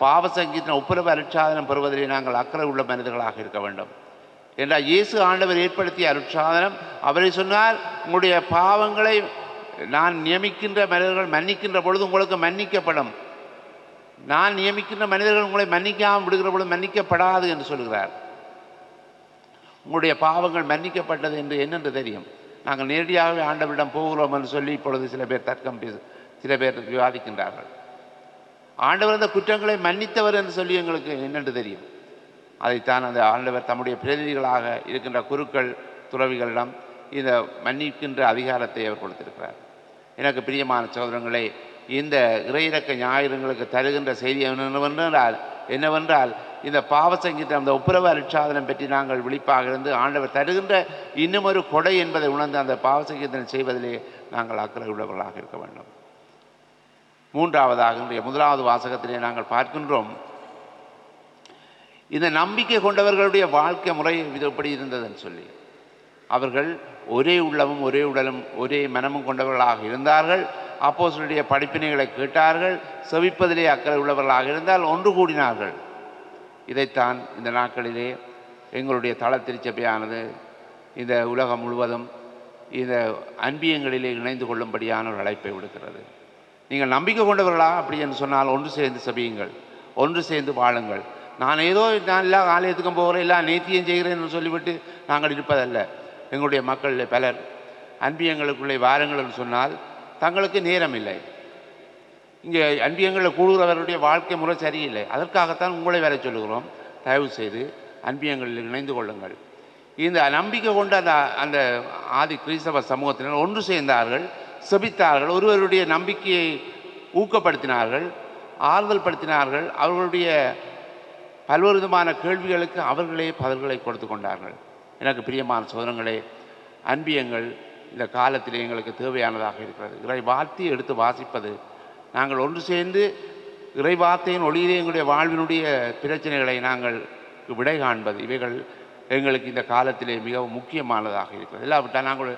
பாவ சங்கீர்த்தனம், ஒப்புரவு அருட்சாதனம் பெறுவதிலே நாங்கள் அக்கறை உள்ள மனிதர்களாக இருக்க வேண்டும். என்றால் இயேசு ஆண்டவர் ஏற்படுத்திய அருட்சாதனம், அவரை சொன்னார், உங்களுடைய பாவங்களை நான் நியமிக்கின்ற மனிதர்கள் மன்னிக்கின்ற பொழுது உங்களுக்கு மன்னிக்கப்படும், நான் நியமிக்கின்ற மனிதர்கள் உங்களை மன்னிக்காமல் விடுகிற பொழுது மன்னிக்கப்படாது என்று சொல்கிறார். உங்களுடைய பாவங்கள் மன்னிக்கப்பட்டது என்று என்னென்று தெரியும்? நாங்கள் நேரடியாகவே ஆண்டவரிடம் போகிறோம் என்று சொல்லி இப்பொழுது சில பேர் விவாதிக்கின்றார்கள். ஆண்டவர் அந்த குற்றங்களை மன்னித்தவர் என்று சொல்லி எங்களுக்கு என்னென்று தெரியும்? அதைத்தான் அந்த ஆண்டவர் தம்முடைய பிரதிநிதிகளாக இருக்கின்ற குருக்கள், துறவிகளிடம் இந்த மன்னிக்கின்ற அதிகாரத்தை அவர் கொடுத்திருக்கிறார். எனக்கு பிரியமான சகோதரங்களே, இந்த இறையிறக்க ஞாயிறுங்களுக்கு தருகின்ற செய்தி என்னவென்றால் இந்த பாவ சங்கீதம், அந்த ஒப்புரவு அருட்சாதனம் பற்றி நாங்கள் விழிப்பாக இருந்து ஆண்டவர் தருகின்ற இன்னும் ஒரு கொடை என்பதை உணர்ந்து அந்த பாவ சங்கீதம் செய்வதிலே நாங்கள் அக்கறை உள்ளவர்களாக இருக்க வேண்டும். மூன்றாவதாக இன்றைய முதலாவது வாசகத்திலே நாங்கள் பார்க்கின்றோம், இந்த நம்பிக்கை கொண்டவர்களுடைய வாழ்க்கை முறை எப்படி இருந்ததுன்னு சொல்லி. அவர்கள் ஒரே உள்ளமும் ஒரே உடலும் ஒரே மனமும் கொண்டவர்களாக இருந்தார்கள். அப்போஸ்தலருடைய படிப்பினைகளை கேட்டார்கள். செவிப்பதிலே அக்கறை உள்ளவர்களாக இருந்தால் ஒன்று கூடினார்கள். இதைத்தான் இந்த நாட்களிலே எங்களுடைய தள திருச்சபையானது இந்த உலகம் முழுவதும் இந்த அன்பியங்களிலே இணைந்து கொள்ளும்படியான ஒரு அழைப்பை விடுக்கிறது. நீங்கள் நம்பிக்கை கொண்டவர்களா அப்படி என்று சொன்னால் ஒன்று சேர்ந்து செபியுங்கள், ஒன்று சேர்ந்து வாழுங்கள். நான் எல்லா ஆலயத்துக்கும் போகிறேன், எல்லா நேர்த்தியும் செய்கிறேன் என்று சொல்லிவிட்டு நாங்கள் இருப்பதல்ல. எங்களுடைய மக்களில் பலர் அன்பியங்களுக்குள்ளே வாருங்கள் என்று சொன்னால் தங்களுக்கு நேரம் இல்லை. இங்கே அன்பியங்களில் கூடுகிறவர்களுடைய வாழ்க்கை முறை சரியில்லை. அதற்காகத்தான் உங்களை வர சொல்லுகிறோம். தயவு செய்து அன்பியங்களில் இணைந்து கொள்ளுங்கள். இந்த நம்பிக்கை கொண்ட அந்த ஆதி கிறிஸ்தவ சமூகத்தினர் ஒன்று சேர்ந்தார்கள், செபித்தார்கள், ஒருவருடைய நம்பிக்கையை ஊக்கப்படுத்தினார்கள், ஆறுதல் படுத்தினார்கள். அவர்களுடைய பல்வேறு விதமான கேள்விகளுக்கு அவர்களே பதில்களை கொடுத்து கொண்டார்கள். எனக்கு பிரியமான சோதரங்களே, அன்பியங்கள் இந்த காலத்தில் எங்களுக்கு தேவையானதாக இருக்கிறது. இறை வார்த்தையை எடுத்து வாசிப்பது, நாங்கள் ஒன்று சேர்ந்து இறை வார்த்தையின் ஒளியிலே எங்களுடைய வாழ்வினுடைய பிரச்சனைகளை நாங்கள் விடை காண்பது, இவைகள் எங்களுக்கு இந்த காலத்திலே மிகவும் முக்கியமானதாக இருக்கிறது. இல்லாவிட்டால் நாங்கள்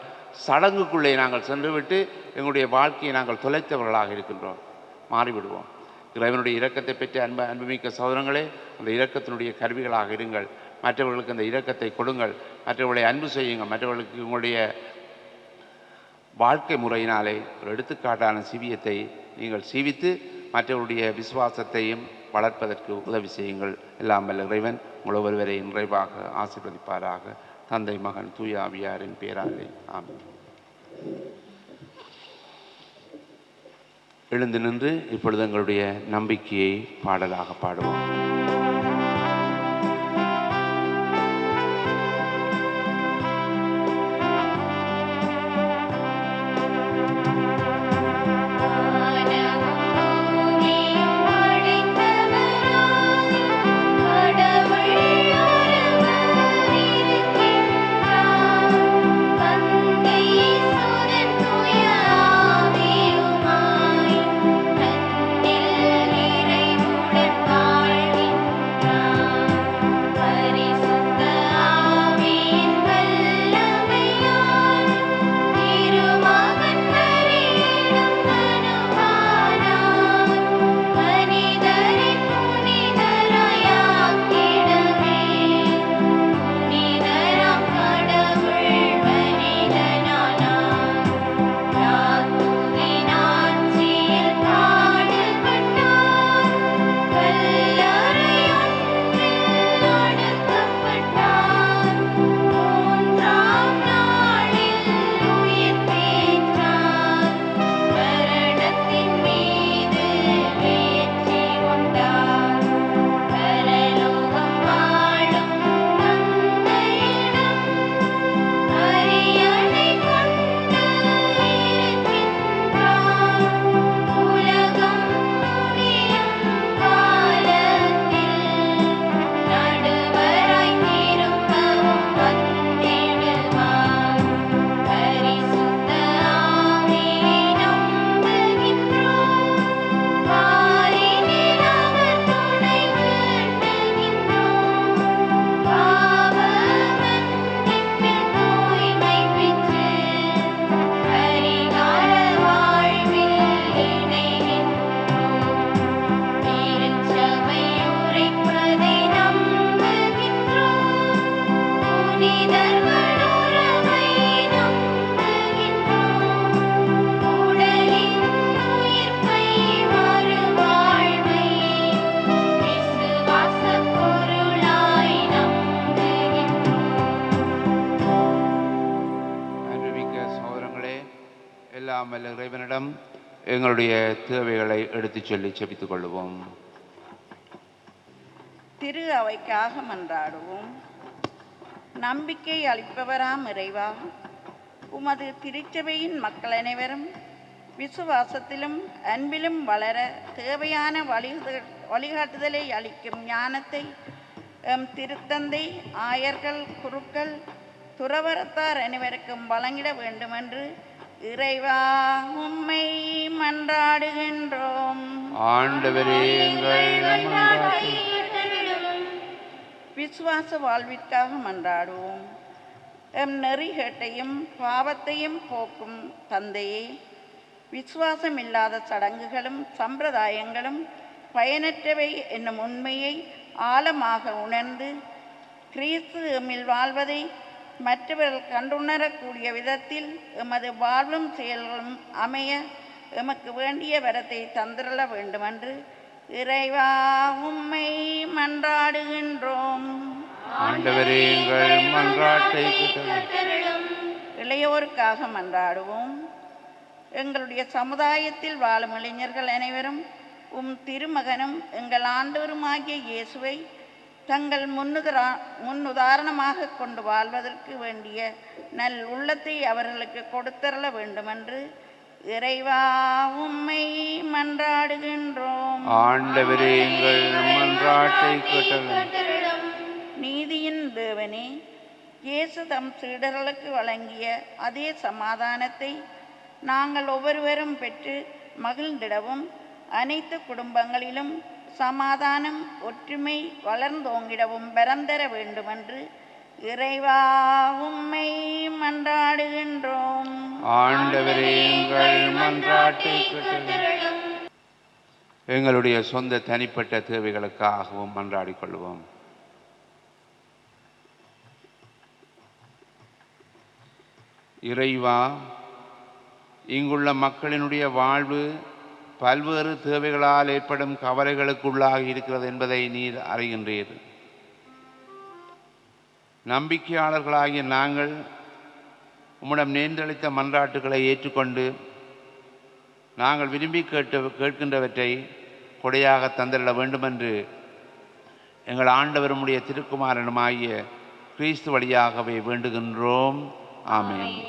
சடங்குக்குள்ளே நாங்கள் சென்றுவிட்டு எங்களுடைய வாழ்க்கையை நாங்கள் தொலைத்தவர்களாக இருக்கின்றோம், மாறிவிடுவோம். இறைவனுடைய இரக்கத்தை பெற்ற அன்புமிக்க சகோதரங்களே, அந்த இரக்கத்தினுடைய கருவிகளாக இருங்கள். மற்றவர்களுக்கு அந்த இரக்கத்தை கொடுங்கள், மற்றவர்களை அன்பு செய்யுங்கள். மற்றவர்களுக்கு உங்களுடைய வாழ்க்கை முறையினாலே ஒரு எடுத்துக்காட்டான சிவியத்தை நீங்கள் சீவித்து மற்றவருடைய விசுவாசத்தையும் வளர்ப்பதற்கு உதவி செய்யுங்கள். எல்லாம் வல்ல இறைவன் உங்கள் ஒருவரை நிறைவாக ஆசீர்வதிப்பாராக. தந்தை, மகன், தூய ஆவியாரின் பேராலே ஆமென். எழுந்து நின்று இப்பொழுது எங்களுடைய நம்பிக்கையை பாடலாக பாடுவோம். எல்லாம் வல்ல இறைவனிடம் எங்களுடைய தேவைகளை எடுத்துச் சொல்லி செபித்துக் கொள்வோம். திரு அவைக்காக மன்றாடுவோம். நம்பிக்கை அளிப்பவராம் இறைவா, உமது திருச்சபையின் மக்கள் அனைவரும் விசுவாசத்திலும் அன்பிலும் வளர தேவையான வழிகாட்டுதலை அளிக்கும் ஞானத்தை திருத்தந்தை, ஆயர்கள், குருக்கள், துறவரத்தார் அனைவருக்கும் வழங்கிட வேண்டுமென்று இறைவா உம்மை மன்றாடுகின்றோம். ஆண்டவரே, விசுவாச வாழ்விற்காக மன்றாடுவோம். நெறிகேட்டையும் பாவத்தையும் போக்கும் தந்தையே, விசுவாசம் இல்லாத சடங்குகளும் சம்பிரதாயங்களும் பயனற்றவை என்னும் உண்மையை ஆழமாக உணர்ந்து கிறிஸ்து எம்மில் வாழ்வதை மற்றவர்கள் கண்டுணரக்கூடிய விதத்தில் எமது வாழ்வும் செயல்களும் அமைய எமக்கு வேண்டிய வரத்தை தந்திரள வேண்டுமென்று இறைவா உம்மை மன்றாடுகின்றோம். ஆண்டவரே, எங்கள் மன்றாட்டை இளையோருக்காக மன்றாடுவோம். எங்களுடைய சமுதாயத்தில் வாழும் இளைஞர்கள் அனைவரும் திருமகனும் எங்கள் ஆண்டவருமாகிய இயேசுவை தங்கள் முன்னுதாரணமாக கொண்டு வாழ்வதற்கு வேண்டிய நல் உள்ளத்தை அவர்களுக்கு கொடுத்தரல வேண்டுமென்று இறைவா உம்மை மன்றாடுகின்றோம். ஆண்டவரே எங்கள் மன்றாட்டை கேட்டருளும். நீதியின் தேவனே, இயேசு தம் சீடர்களுக்கு வழங்கிய அதே சமாதானத்தை நாங்கள் ஒவ்வொருவரும் பெற்று மகிழ்ந்திடவும் அனைத்து குடும்பங்களிலும் சமாதானம் ஒற்றுமை வளர்ந்தோங்கிடவும் பரந்தர வேண்டுமென்று இறைவா உம்மை மன்றாடுகின்றோம். ஆண்டவரே எங்கள் மன்றாட்டை கேட்டருளும். எங்களுடைய சொந்த தனிப்பட்ட தேவைகளுக்காகவும் மன்றாடிக் கொள்வோம். இறைவா, இங்குள்ள மக்களினுடைய வாழ்வு பல்வேறு தேவைகளால் ஏற்படும் கவலைகளுக்குள்ளாகி இருக்கிறது என்பதை நீர் அறிகின்றீர். நம்பிக்கையாளர்களாகிய நாங்கள் உம்மிடம் நேர்ந்தளித்த மன்றாட்டுக்களை ஏற்றுக்கொண்டு நாங்கள் விரும்பி கேட்கின்றவற்றை கொடையாக தந்திட வேண்டுமென்று எங்கள் ஆண்டவருடைய திருக்குமாரனுமாகிய கிறிஸ்து வழியாகவே வேண்டுகின்றோம். ஆமென்.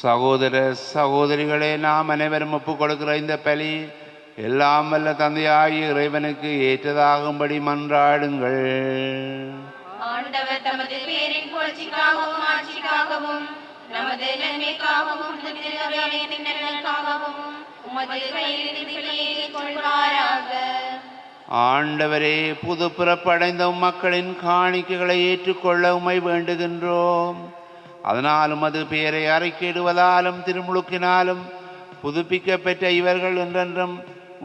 சகோதர சகோதரிகளே, நாம் அனைவரும் ஒப்புக் கொடுக்கிற இந்த பலி எல்லாம் வல்ல தந்தையாகிய இறைவனுக்கு ஏற்றதாகும்படி மன்றாடுங்கள். ஆண்டவர் தமது பேரின் புகழ்ச்சிக்காகவும் ஆட்சிக்காகவும் நமது நன்மைக்காகவும் உமது கையில் கொள்வாராக. ஆண்டவரே, புது பிறப்படைந்த மக்களின் காணிக்கைகளை ஏற்றுக்கொள்ள உம்மை வேண்டுகின்றோம். அதனாலும் அது பெயரை அறிக்கையிடுவதாலும் திருமுழுக்கினாலும் புதுப்பிக்க பெற்ற இவர்கள் என்றென்றும்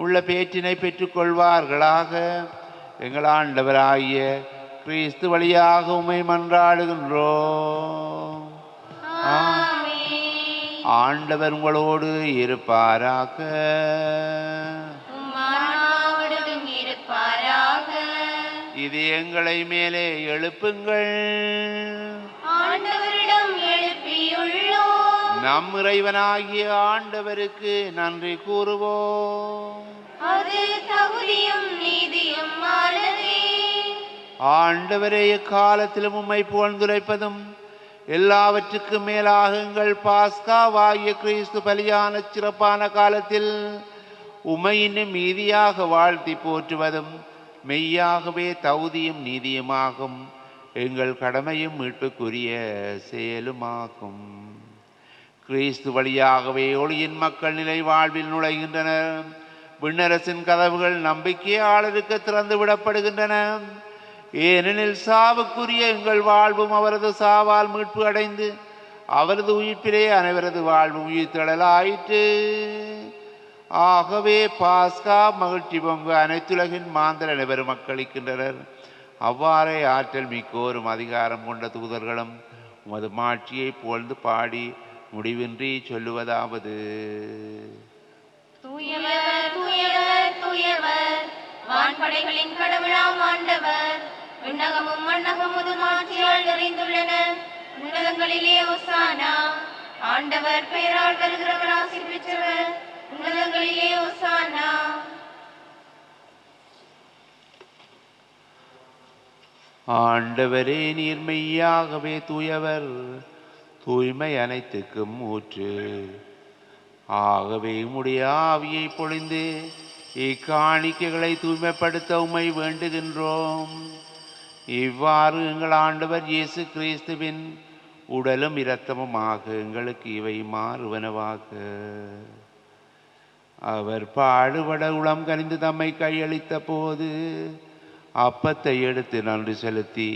உள்ள பேற்றினை பெற்றுக்கொள்வார்களாக. எங்கள் ஆண்டவராகிய கிறிஸ்து வழியாக உம்மை மன்றாடுகின்றோம். ஆண்டவர் உங்களோடு இருப்பாராக. இது எங்களை மேலே எழுப்புங்கள். ஆண்டவரிடம் நம் இறைவனாகிய ஆண்டவருக்கு நன்றி கூறுவோம். அது தகுதியும் நீதியும் ஆனதே. ஆண்டவரே, எக்காலத்திலும் உம்மை புகழ்ந்துரைப்பதும் எல்லாவற்றுக்கும் மேலாக எங்கள் பாஸ்காவாகிய கிறிஸ்து பலியான சிறப்பான காலத்தில் உம்மை இன்னும் மீதியாக வாழ்த்தி போற்றுவதும் மெய்யாகவே தகுதியும் நீதியுமாகும். எங்கள் கடமையும் மீட்புக்குரிய செயலுமாகும். கிறிஸ்து வழியாகவே ஒளியின் மக்கள் நிலை வாழ்வில் நுழைகின்றனர். விண்ணரசின் கதவுகள் நம்பிக்கையாளருக்கு திறந்து விடப்படுகின்றன. ஏனெனில் சாவுக்குரிய எங்கள் வாழ்வும் அவரது சாவால் மீட்பு அடைந்து அவரது உயிர்ப்பிலே அனைவரது வாழ்வும் உயிர்த்தெழலாயிற்று. ஆகவே பாஸ்கா மகிழ்ச்சி பொங்க அனைத்துலகின் மாந்தர் அனைவரும் மக்களிக்கின்றனர். அவ்வாறே ஆற்றல் மிக்கோரும் அதிகாரம் கொண்ட தூதர்களும் உமது மாட்சியை புகழ்ந்து பாடி முடிவின்றி சொல்லுவதாவது: தூயவர் தூயவர் தூயவர், வான்படைகளின் கடவுளாம் ஆண்டவர். விண்ணகமும் மண்ணகமும் ஆட்சியால் நிறைந்துள்ளன. உன்னதங்களிலே ஓசானா. ஆண்டவர் பெயரால் வருகிறவர் ஆசி பெற்றவர். உன்னதங்களிலே ஓசானா. ஆண்டவரே, நீர் மெய்யாகவே தூயவர், தூய்மை அனைத்துக்கும் ஊற்று. ஆகவே உம்முடைய ஆவியை பொழிந்து இக்காணிக்கைகளை தூய்மைப்படுத்த உம்மை வேண்டுகின்றோம். இவ்வாறு எங்கள் ஆண்டவர் இயேசு கிறிஸ்துவின் உடலும் இரத்தமுமாக எங்களுக்கு இவை மாறுவனவாக. அவர் பாடுபட உளம் கனிந்து தம்மை கையளித்த போது அப்பத்தை எடுத்து நன்றி செலுத்தி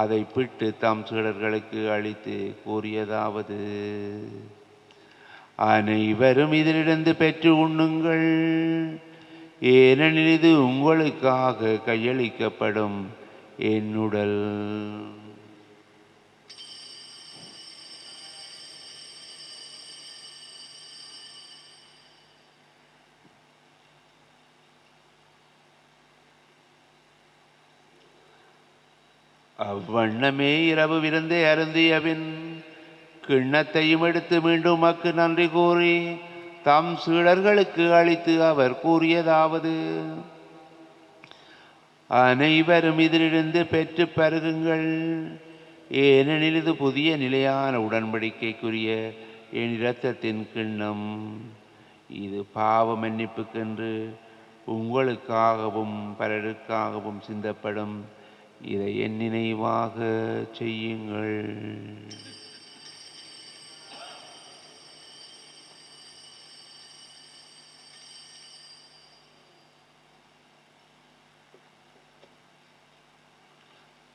அதை பிட்டு தம் சீடர்களுக்கு அளித்து கூறியதாவது: அனைவரும் இதிலிருந்து பெற்று உண்ணுங்கள். ஏனெனில் இது உங்களுக்காக கையளிக்கப்படும் என் உடல். அவ்வண்ணமே இரவு விருந்தை அருந்தியபின் கிண்ணத்தையும் எடுத்து மீண்டும் உமக்கு நன்றி கூறி தம் சீடர்களுக்கு அளித்து அவர் கூறியதாவது: அனைவரும் இதிலிருந்து பெற்று பருகுங்கள். ஏனெனில் இது புதிய நிலையான உடன்படிக்கைக்குரிய என் இரத்தத்தின் கிண்ணம். இது பாவ மன்னிப்புக்கென்று உங்களுக்காகவும் பலருக்காகவும் சிந்தப்படும். இதை என் நினைவாக செய்யுங்கள்.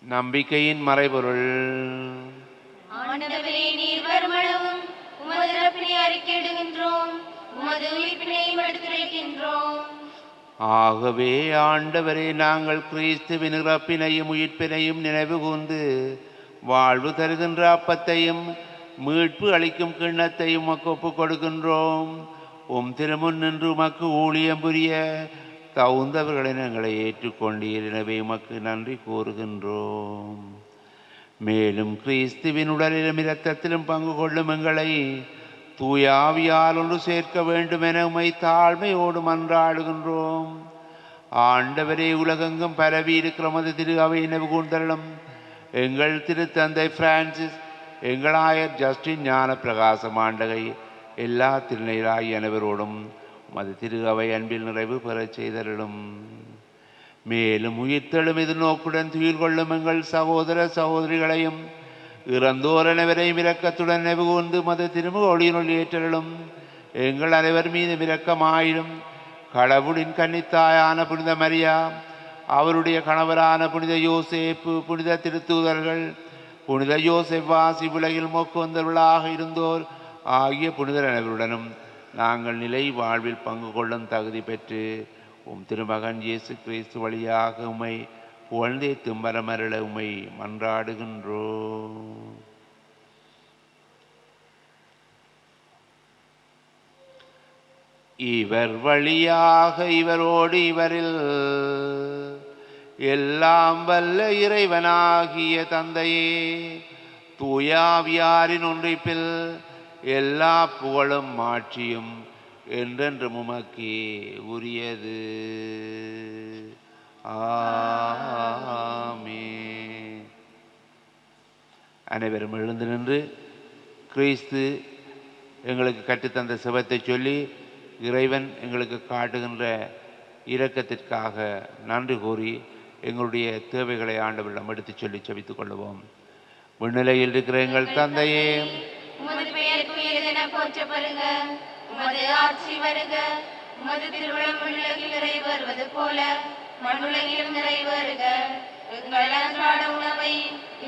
நம்பிக்கையின் மறைபொருள். ஆண்டவரே, நீர் வருமளவும் உமது இறப்பினை அறிக்கையிடுகின்றோம், உமது உயிர்ப்பினையும் எடுத்துரைக்கின்றோம். ஆகவே ஆண்டவரே, நாங்கள் கிறிஸ்துவின் இறப்பினையும் உயிர்ப்பினையும் நினைவு கூர்ந்து வாழ்வு தருகின்ற அப்பத்தையும் மீட்பு அளிக்கும் கிண்ணத்தையும் உமக்கு ஒப்புக் கொடுக்கின்றோம். உம் திருமுன் நின்று உமக்கு ஊழியம் புரிய தகுந்தவர்களை நாங்களை ஏற்றுக்கொண்டீர். எனவே உமக்கு நன்றி கூறுகின்றோம். மேலும் கிறிஸ்துவின் உடலிலும் இரத்தத்திலும் பங்கு கொள்ளும் எங்களை தூயாவியால் ஒன்று சேர்க்க வேண்டும் என உம்மை தாழ்மையோடு மன்றாடுகின்றோம். ஆண்டவரே, உலகெங்கும் பரவி இருக்கிற மது திரு அவை நினைவு கூர்ந்தருளும். எங்கள் திருத்தந்தை பிரான்சிஸ், எங்களாயர் ஜஸ்டின் ஞான பிரகாசம் ஆண்டகை, எல்லா திருநீராய் அனைவரோடும் மது திரு அவை அன்பில் நிறைவு பெறச் செய்தருளும். மேலும் உயிர்த்தெழும் எதிர்நோக்குடன் துயில் கொள்ளும் எங்கள் சகோதர சகோதரிகளையும் இறந்தோர் அனைவரையும் இரக்கத்துடன் நினைவு கூர்ந்து மது திருமுக ஒளியினுள் ஏற்றலும். எங்கள் அனைவர் மீது இரக்கமாயிரும். கடவுளின் கன்னித்தாயான புனித மரியா, அவருடைய கணவரான புனித யோசேப்பு, புனித திருத்தூதர்கள், புனித யோசேப்பாசி, உலகில் மோக்கு வந்தவர்களாக இருந்தோர் ஆகிய புனிதர் அனைவருடனும் நாங்கள் நிலை வாழ்வில் பங்கு கொள்ளும் தகுதி பெற்று உம் திருமகன் இயேசு கிறிஸ்து வழியாக உம்மை புகழ்ந்தே தும்பரமருள உம்மை மன்றாடுகின்றோம். இவர் வழியாக இவரோடு இவரில் எல்லாம் வல்ல இறைவனாகிய தந்தையே, தூயாவியாரின் ஒன்றிப்பில் எல்லா புகழும் மாட்சியும் என்றென்று உமக்கே உரியது. ஆமென். அனைவரும் எழுந்து நின்று கிறிஸ்து எங்களுக்கு கற்றுத்தந்த சிவத்தை சொல்லி இறைவன் எங்களுக்கு காட்டுகின்ற இரக்கத்திற்காக நன்றி கூறி எங்களுடைய தேவைகளை ஆண்டவரிடம் எடுத்துச் சொல்லி செபித்துக் கொள்வோம். விண்ணிலையில் இருக்கிற எங்கள் தந்தையே, உமது பெயர் தூயதென போற்றப்படுக. உமது ஆட்சி வருக. உமது திருவுளம் விண்ணுலகில் நிறைவேறுவது போல மண்ணுலகிலும் நிறைவேறுக. எங்கள் அன்றாட உணவை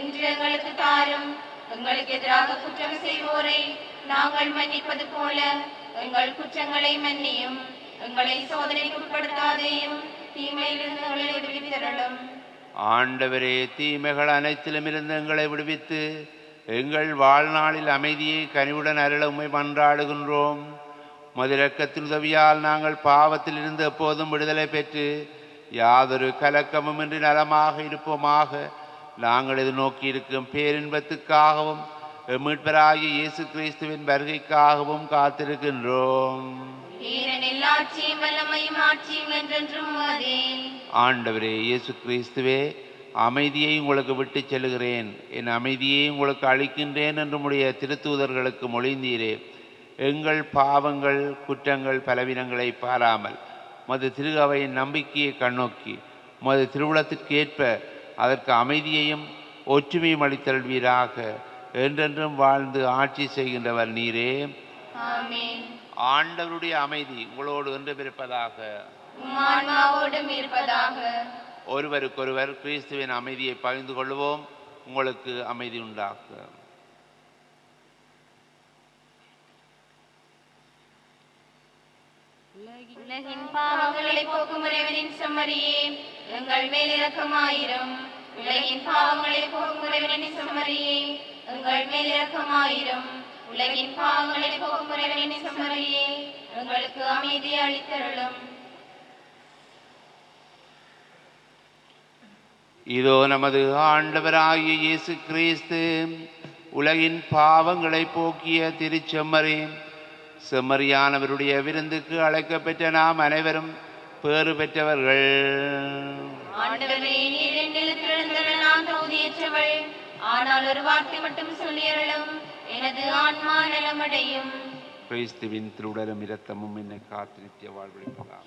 இன்று எங்களுக்கு தாரும். எங்களுக்கு எதிராக குற்றம் செய்வோரை நாங்கள் மன்னிப்பது போல எங்கள் குற்றங்களை மன்னியும். எங்களை சோதனைக்கு உட்படுத்தாதேயும், தீமையிலிருந்து எங்களை விடுவித்தருளும். ஆண்டவரே, தீமைகள் அனைத்திலும் இருந்து எங்களை விடுவித்து எங்கள் வாழ்நாளில் அமைதியை கனிவுடன் அருள உம்மை மன்றாடுகின்றோம். மதிரக்கத்தின் உதவியால் நாங்கள் பாவத்தில் இருந்து எப்போதும் விடுதலை பெற்று யாதொரு கலக்கமும் இன்றி நலமாக இருப்போமாக. நாங்கள் இது நோக்கி இருக்கும் பேரின்பத்துக்காகவும் மீட்பராகிய இயேசு கிறிஸ்துவின் வருகைக்காகவும் காத்திருக்கின்றோம். ஆண்டவரே இயேசு கிறிஸ்துவே, அமைதியை உங்களுக்கு விட்டு செல்கிறேன், என் அமைதியை உங்களுக்கு அளிக்கின்றேன் என்று உம்முடைய திருத்தூதர்களுக்கு மொழிந்தீரே. எங்கள் பாவங்கள் குற்றங்கள் பலவீனங்களை பாராமல் மது திரு அவையின் நம்பிக்கையை கண்ணோக்கி மது திருவுளத்திற்கு ஏற்ப அதற்கு அமைதியையும் ஒற்றுமையும் அளித்தல்வீராக. என்றென்றும் வாழ்ந்து ஆட்சி செய்கின்றவர் நீரே. ஆமென். ஆண்டவருடைய அமைதி உங்களோடு என்றும் இருப்பதாக. ஒருவருக்கொருவர் கிறிஸ்துவின் அமைதியை பகிர்ந்து கொள்வோம். உங்களுக்கு அமைதி உண்டாக. உலகின் பாவங்களை போக்கும் இறைவனின் செம்மறியே, எங்கள் மேல் இரக்கமாயிரும். உலகின் பாவங்களை போக்கும் இறைவனின் செம்மறியே, எங்கள் மேல் இரக்கமாயிரும். உலகின் பாவங்களை போக்கும் இறைவனின் செம்மறியே, எங்களுக்கு அமைதி அளித்தருளும். இதோ நமது ஆண்டவராகிய இயேசு கிறிஸ்து உலகின் பாவங்களை போக்கிய திருச்செம்மறி. செம்மறியானவருடைய விருந்துக்கு அழைக்கப்பெற்ற நாம் அனைவரும் பேறு பெற்றவர்கள். ஆண்டவரே, நீர் என்னில் திறந்தன நான் தகுதியற்றவள். ஆனால் ஒரு வார்த்தை மட்டும் சொல்லியருளும், எனது ஆன்மா நலமடையும். கிறிஸ்துவின் திருவுடலும் இரத்தமும் என்னை காத்து நித்திய வாழ்வளிப்பதாக.